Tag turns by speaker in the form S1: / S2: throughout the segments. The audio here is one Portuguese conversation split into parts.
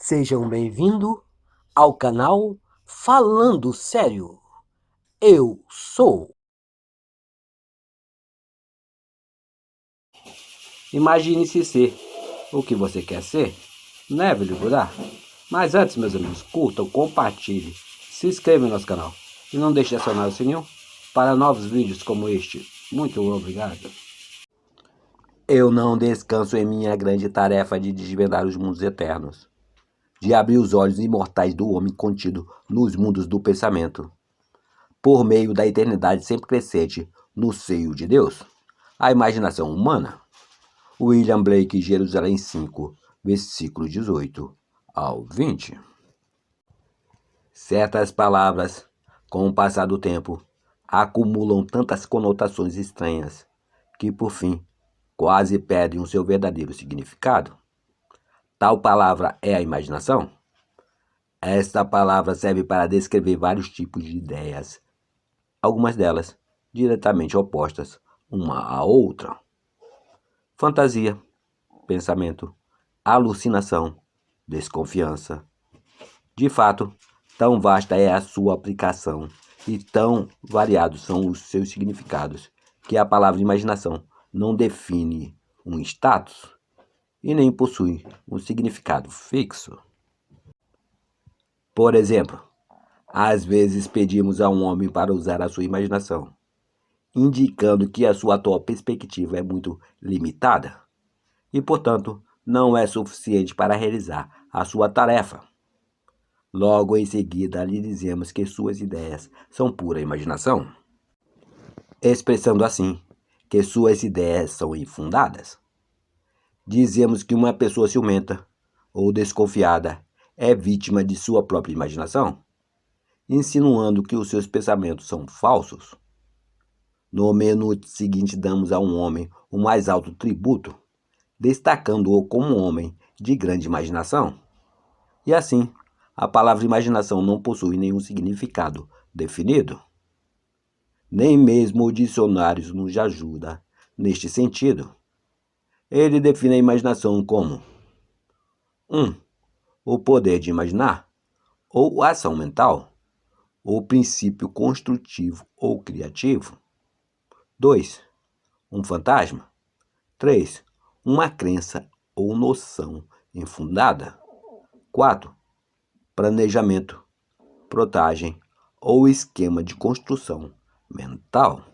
S1: Sejam bem-vindos ao canal Falando Sério. Eu sou. Imagine-se ser o que você quer ser, não é, velho Budá? Mas antes, meus amigos, curtam, compartilhem, se inscrevam no nosso canal e não deixe de acionar o sininho para novos vídeos como este. Muito obrigado. Eu não descanso em minha grande tarefa de desvendar os mundos eternos, de abrir os olhos imortais do homem contido nos mundos do pensamento, por meio da eternidade sempre crescente no seio de Deus, a imaginação humana. William Blake, Jerusalém 5, versículo 18 ao 20. Certas palavras, com o passar do tempo, acumulam tantas conotações estranhas que, por fim, quase perdem o seu verdadeiro significado. Tal palavra é a imaginação. Esta palavra serve para descrever vários tipos de ideias, algumas delas diretamente opostas uma à outra. Fantasia, pensamento, alucinação, desconfiança. De fato, tão vasta é a sua aplicação e tão variados são os seus significados que a palavra imaginação não define um status e nem possui um significado fixo. Por exemplo, às vezes pedimos a um homem para usar a sua imaginação, indicando que a sua atual perspectiva é muito limitada e, portanto, não é suficiente para realizar a sua tarefa. Logo em seguida, lhe dizemos que suas ideias são pura imaginação, expressando assim que suas ideias são infundadas. Dizemos que uma pessoa ciumenta ou desconfiada é vítima de sua própria imaginação, insinuando que os seus pensamentos são falsos. No minuto seguinte, damos a um homem o mais alto tributo, destacando-o como um homem de grande imaginação. E assim, a palavra imaginação não possui nenhum significado definido. Nem mesmo o dicionário nos ajuda neste sentido. Ele define a imaginação como 1. O poder de imaginar, ou ação mental, ou princípio construtivo ou criativo. 2. Um fantasma. 3. Uma crença ou noção infundada. 4. Planejamento, protagem ou esquema de construção mental.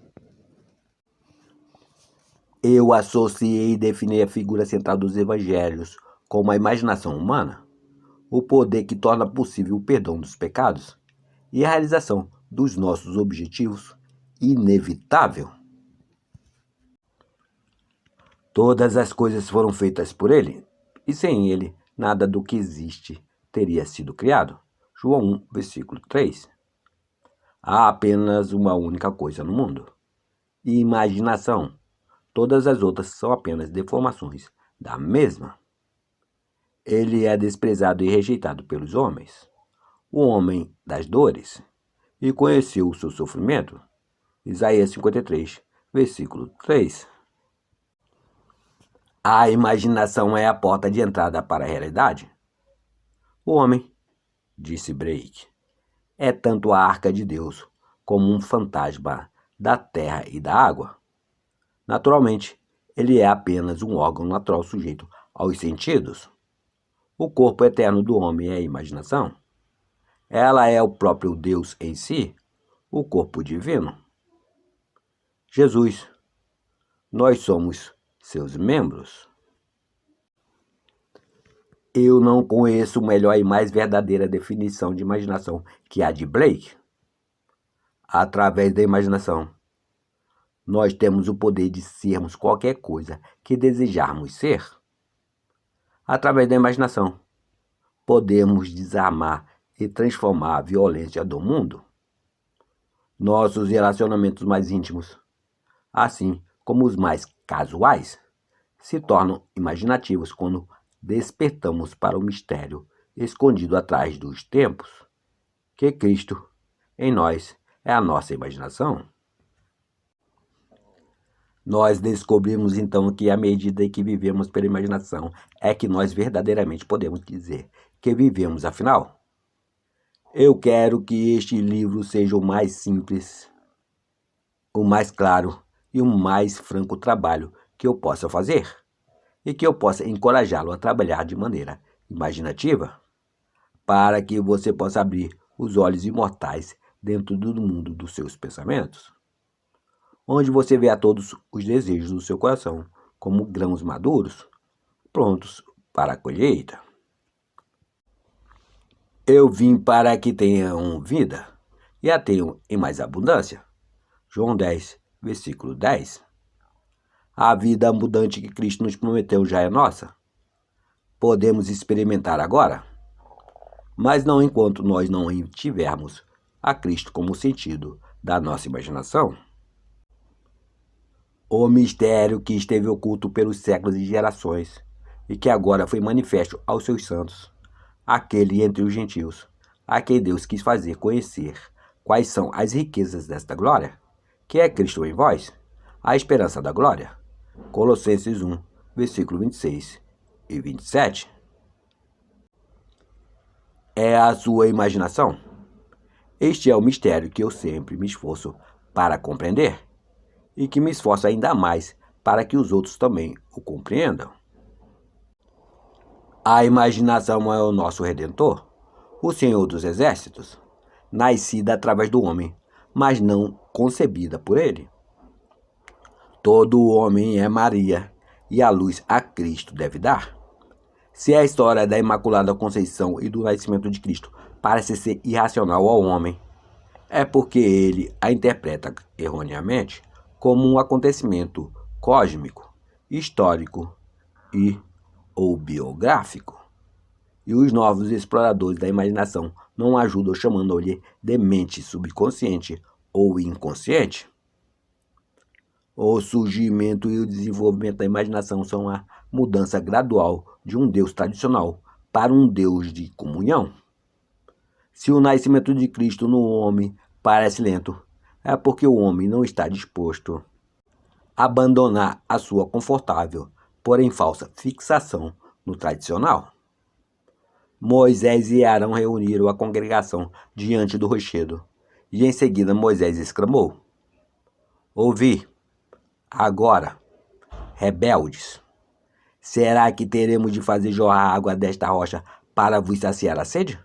S1: Eu associei e defini a figura central dos evangelhos como a imaginação humana, o poder que torna possível o perdão dos pecados e a realização dos nossos objetivos inevitável. Todas as coisas foram feitas por ele, e sem ele, nada do que existe teria sido criado. João 1, versículo 3. Há apenas uma única coisa no mundo: imaginação. Todas as outras são apenas deformações da mesma. Ele é desprezado e rejeitado pelos homens, o homem das dores, e conheceu o seu sofrimento. Isaías 53, versículo 3. A imaginação é a porta de entrada para a realidade. O homem, disse Blake, é tanto a arca de Deus como um fantasma da terra e da água. Naturalmente, ele é apenas um órgão natural sujeito aos sentidos. O corpo eterno do homem é a imaginação. Ela é o próprio Deus em si, o corpo divino. Jesus, nós somos seus membros. Eu não conheço melhor e mais verdadeira definição de imaginação que a de Blake. Através da imaginação, nós temos o poder de sermos qualquer coisa que desejarmos ser. Através da imaginação, podemos desarmar e transformar a violência do mundo. Nossos relacionamentos mais íntimos, assim como os mais casuais, se tornam imaginativos quando despertamos para o mistério escondido atrás dos tempos, que Cristo, em nós, é a nossa imaginação. Nós descobrimos então que à medida que vivemos pela imaginação é que nós verdadeiramente podemos dizer que vivemos. Afinal, eu quero que este livro seja o mais simples, o mais claro e o mais franco trabalho que eu possa fazer e que eu possa encorajá-lo a trabalhar de maneira imaginativa para que você possa abrir os olhos imortais dentro do mundo dos seus pensamentos, onde você vê a todos os desejos do seu coração como grãos maduros, prontos para a colheita. Eu vim para que tenham vida e a tenham em mais abundância. João 10, versículo 10. A vida abundante que Cristo nos prometeu já é nossa. Podemos experimentar agora, mas não enquanto nós não tivermos a Cristo como sentido da nossa imaginação. O mistério que esteve oculto pelos séculos e gerações, e que agora foi manifesto aos seus santos, aquele entre os gentios, a quem Deus quis fazer conhecer quais são as riquezas desta glória, que é Cristo em vós, a esperança da glória. Colossenses 1, versículo 26 e 27. É a sua imaginação? Este é o mistério que eu sempre me esforço para compreender e que me esforço ainda mais para que os outros também o compreendam. A imaginação é o nosso Redentor, o Senhor dos Exércitos, nascida através do homem, mas não concebida por ele. Todo homem é Maria, e a luz a Cristo deve dar. Se a história da Imaculada Conceição e do nascimento de Cristo parece ser irracional ao homem, é porque ele a interpreta erroneamente como um acontecimento cósmico, histórico e ou biográfico. E os novos exploradores da imaginação não ajudam chamando-lhe de mente subconsciente ou inconsciente. O surgimento e o desenvolvimento da imaginação são a mudança gradual de um Deus tradicional para um Deus de comunhão. Se o nascimento de Cristo no homem parece lento, é porque o homem não está disposto a abandonar a sua confortável, porém falsa, fixação no tradicional. Moisés e Arão reuniram a congregação diante do rochedo, e em seguida Moisés exclamou: Ouvi, agora, rebeldes, será que teremos de fazer jorrar água desta rocha para vos saciar a sede?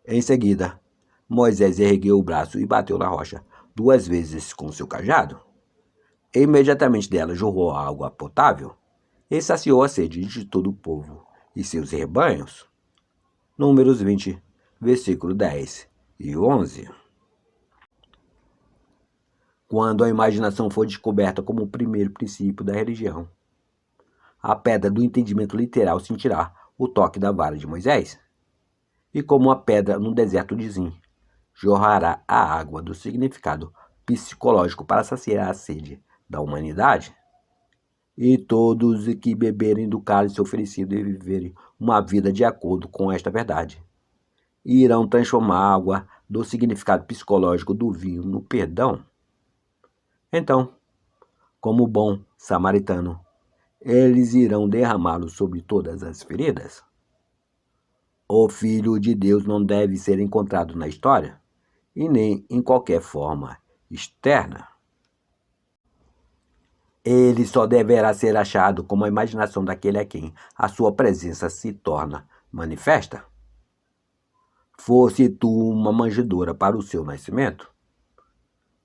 S1: Em seguida, Moisés ergueu o braço e bateu na rocha 2 vezes com seu cajado. E imediatamente dela jorrou água potável e saciou a sede de todo o povo e seus rebanhos. Números 20, versículo 10 e 11. Quando a imaginação foi descoberta como o primeiro princípio da religião, a pedra do entendimento literal sentirá o toque da vara de Moisés, e como a pedra no deserto de Zin, jorrará a água do significado psicológico para saciar a sede da humanidade. E todos que beberem do cálice oferecido e viverem uma vida de acordo com esta verdade, irão transformar a água do significado psicológico do vinho no perdão. Então, como bom samaritano, eles irão derramá-lo sobre todas as feridas. O Filho de Deus não deve ser encontrado na história e nem em qualquer forma externa. Ele só deverá ser achado como a imaginação daquele a quem a sua presença se torna manifesta. Fosse tu uma manjedoura para o seu nascimento,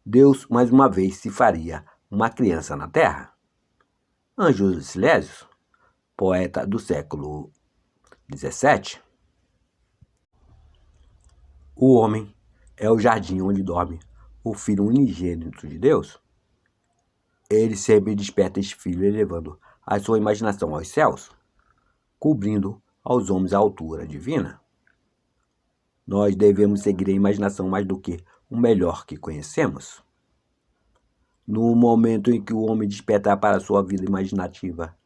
S1: Deus mais uma vez se faria uma criança na terra. Ângelo Silésios, poeta do século XVII. O homem é o jardim onde dorme o Filho unigênito de Deus. Ele sempre desperta este Filho, elevando a sua imaginação aos céus, cobrindo aos homens a altura divina. Nós devemos seguir a imaginação mais do que o melhor que conhecemos. No momento em que o homem despertar para a sua vida imaginativa,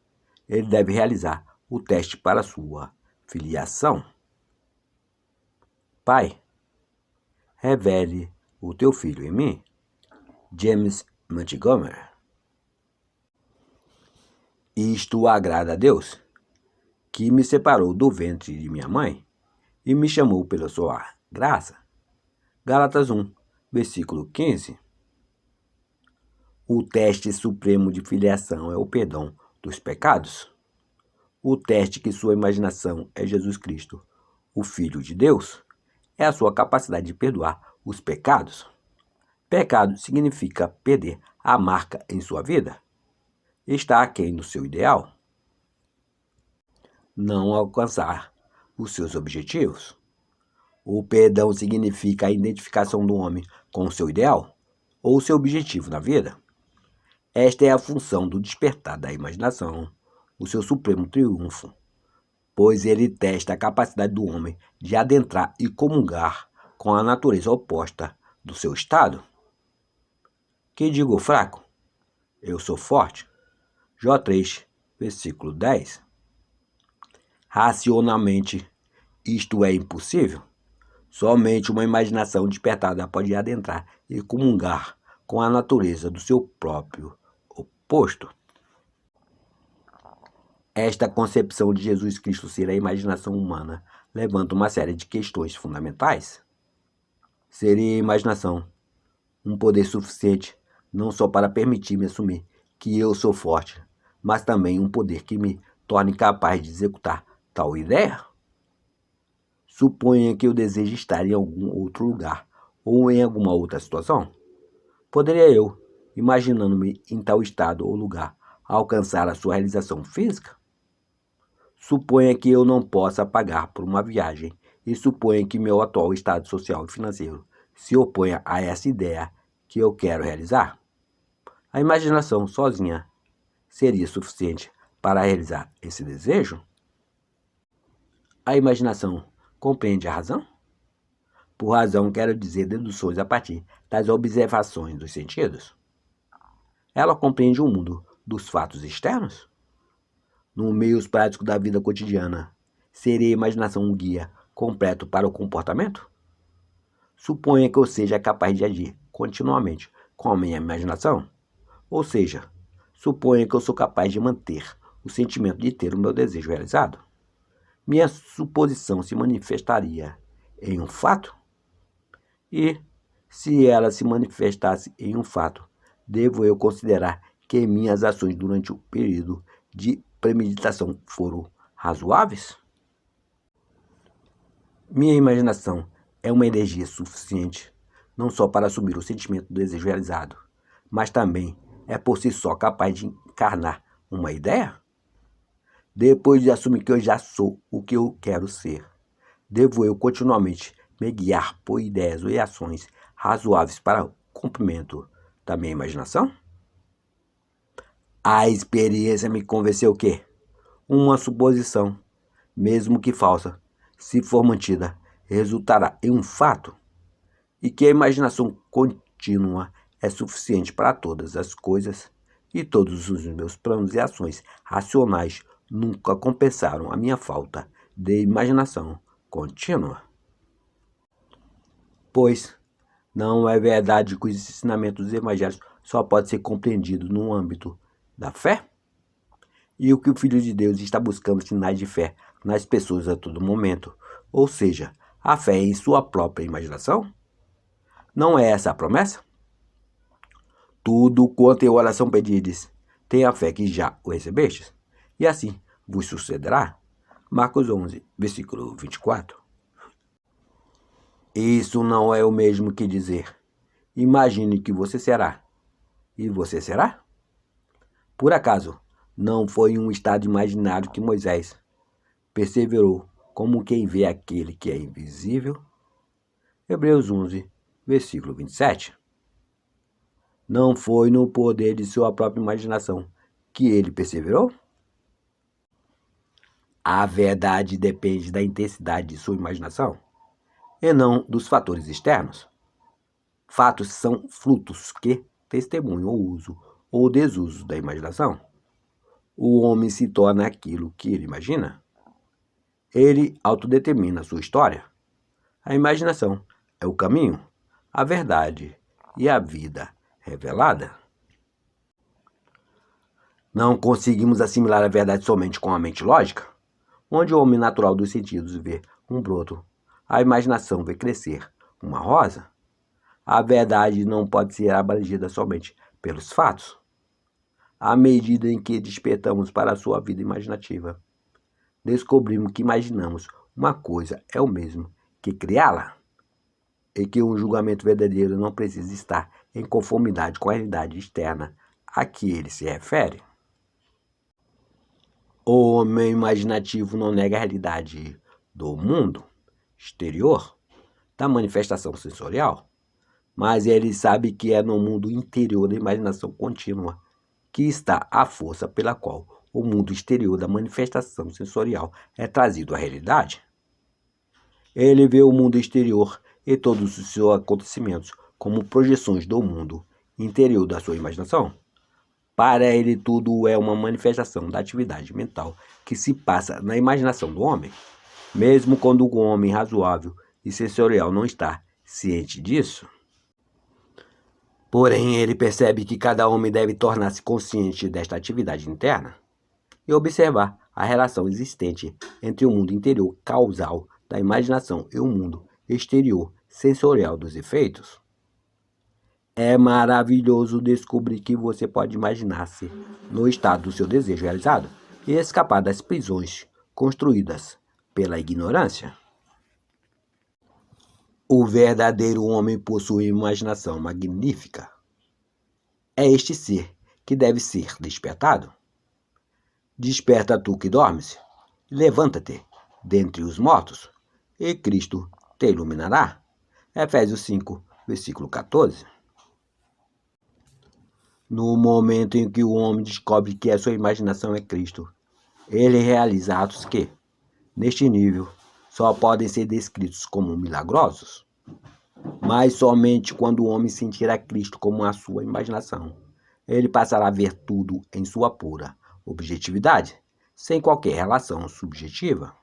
S1: ele deve realizar o teste para a sua filiação. Pai, revele o teu Filho em mim. James Montgomery. Isto agrada a Deus, que me separou do ventre de minha mãe e me chamou pela sua graça. Gálatas 1, versículo 15. O teste supremo de filiação é o perdão dos pecados. O teste que sua imaginação é Jesus Cristo, o Filho de Deus, é a sua capacidade de perdoar os pecados. Pecado significa perder a marca em sua vida, estar aquém do seu ideal, não alcançar os seus objetivos. O perdão significa a identificação do homem com o seu ideal ou seu objetivo na vida. Esta é a função do despertar da imaginação, o seu supremo triunfo, pois ele testa a capacidade do homem de adentrar e comungar com a natureza oposta do seu estado. Que digo fraco? Eu sou forte. Jó 3, versículo 10. Racionalmente, isto é impossível. Somente uma imaginação despertada pode adentrar e comungar com a natureza do seu próprio oposto. Esta concepção de Jesus Cristo ser a imaginação humana levanta uma série de questões fundamentais. Seria a imaginação um poder suficiente não só para permitir-me assumir que eu sou forte, mas também um poder que me torne capaz de executar tal ideia? Suponha que eu deseje estar em algum outro lugar ou em alguma outra situação. Poderia eu, imaginando-me em tal estado ou lugar, alcançar a sua realização física? Suponha que eu não possa pagar por uma viagem e suponha que meu atual estado social e financeiro se oponha a essa ideia que eu quero realizar. A imaginação sozinha seria suficiente para realizar esse desejo? A imaginação compreende a razão? Por razão, quero dizer deduções a partir das observações dos sentidos. Ela compreende o mundo dos fatos externos? No meio prático da vida cotidiana, seria a imaginação um guia completo para o comportamento? Suponha que eu seja capaz de agir continuamente com a minha imaginação, ou seja, suponha que eu sou capaz de manter o sentimento de ter o meu desejo realizado. Minha suposição se manifestaria em um fato? E, se ela se manifestasse em um fato, devo eu considerar que minhas ações durante o período de premeditação foram razoáveis? Minha imaginação é uma energia suficiente não só para assumir o sentimento do desejo realizado, mas também é por si só capaz de encarnar uma ideia? Depois de assumir que eu já sou o que eu quero ser, devo eu continuamente me guiar por ideias e ações razoáveis para o cumprimento da minha imaginação? A experiência me convenceu que uma suposição, mesmo que falsa, se for mantida, resultará em um fato, e que a imaginação contínua é suficiente para todas as coisas, e todos os meus planos e ações racionais nunca compensaram a minha falta de imaginação contínua. Pois não é verdade que os ensinamentos evangélicos só podem ser compreendidos no âmbito da fé? E o que o Filho de Deus está buscando sinais de fé nas pessoas a todo momento, ou seja, a fé em sua própria imaginação? Não é essa a promessa? Tudo quanto em oração pedides, tenha fé que já o recebestes, e assim vos sucederá. Marcos 11, versículo 24. Isso não é o mesmo que dizer, imagine que você será, e você será? Por acaso, não foi em um estado imaginário que Moisés perseverou como quem vê aquele que é invisível? Hebreus 11, versículo 27. Não foi no poder de sua própria imaginação que ele perseverou? A verdade depende da intensidade de sua imaginação e não dos fatores externos. Fatos são frutos que testemunham o uso ou desuso da imaginação. O homem se torna aquilo que ele imagina. Ele autodetermina a sua história. A imaginação é o caminho, a verdade e a vida revelada. Não conseguimos assimilar a verdade somente com a mente lógica, onde o homem natural dos sentidos vê um broto, a imaginação vê crescer uma rosa. A verdade não pode ser abrangida somente pelos fatos. À medida em que despertamos para a sua vida imaginativa, descobrimos que imaginamos uma coisa é o mesmo que criá-la, e que um julgamento verdadeiro não precisa estar em conformidade com a realidade externa a que ele se refere. O homem imaginativo não nega a realidade do mundo exterior, da manifestação sensorial, mas ele sabe que é no mundo interior da imaginação contínua que está a força pela qual o mundo exterior da manifestação sensorial é trazido à realidade. Ele vê o mundo exterior e todos os seus acontecimentos como projeções do mundo interior da sua imaginação. Para ele, tudo é uma manifestação da atividade mental que se passa na imaginação do homem, mesmo quando o homem razoável e sensorial não está ciente disso. Porém, ele percebe que cada homem deve tornar-se consciente desta atividade interna e observar a relação existente entre o mundo interior causal da imaginação e o mundo exterior sensorial dos efeitos. É maravilhoso descobrir que você pode imaginar-se no estado do seu desejo realizado e escapar das prisões construídas pela ignorância. O verdadeiro homem possui imaginação magnífica. É este ser que deve ser despertado. Desperta tu que dormes, levanta-te dentre os mortos, e Cristo te iluminará. Efésios 5, versículo 14. No momento em que o homem descobre que a sua imaginação é Cristo, ele realiza atos que, neste nível, só podem ser descritos como milagrosos. Mas somente quando o homem sentir a Cristo como a sua imaginação, ele passará a ver tudo em sua pura objetividade, sem qualquer relação subjetiva.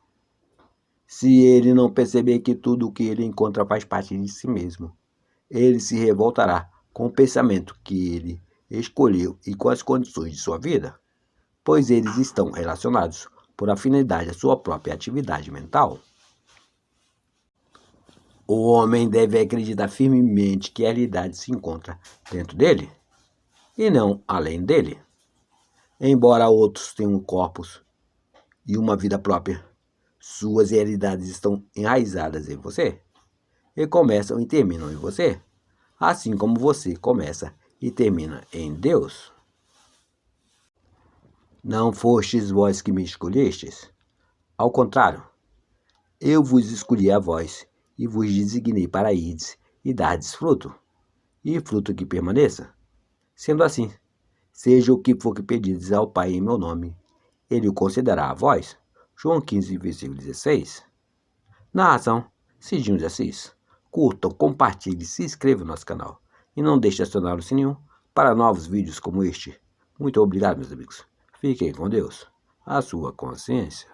S1: Se ele não perceber que tudo o que ele encontra faz parte de si mesmo, ele se revoltará com o pensamento que ele escolheu e com as condições de sua vida, pois eles estão relacionados por afinidade à sua própria atividade mental. O homem deve acreditar firmemente que a realidade se encontra dentro dele e não além dele. Embora outros tenham corpos e uma vida própria, suas realidades estão enraizadas em você e começam e terminam em você, assim como você começa e termina em Deus. Não fostes vós que me escolhestes? Ao contrário, eu vos escolhi a vós e vos designei para irdes e dardes fruto, e fruto que permaneça. Sendo assim, seja o que for que pedirdes ao Pai em meu nome, ele o concederá a vós. João 15, versículo 16. Narração, Cidinho de Assis. Curtam, compartilhem, se inscrevam no nosso canal. E não deixe de acionar o sininho para novos vídeos como este. Muito obrigado, meus amigos. Fiquem com Deus. A sua consciência.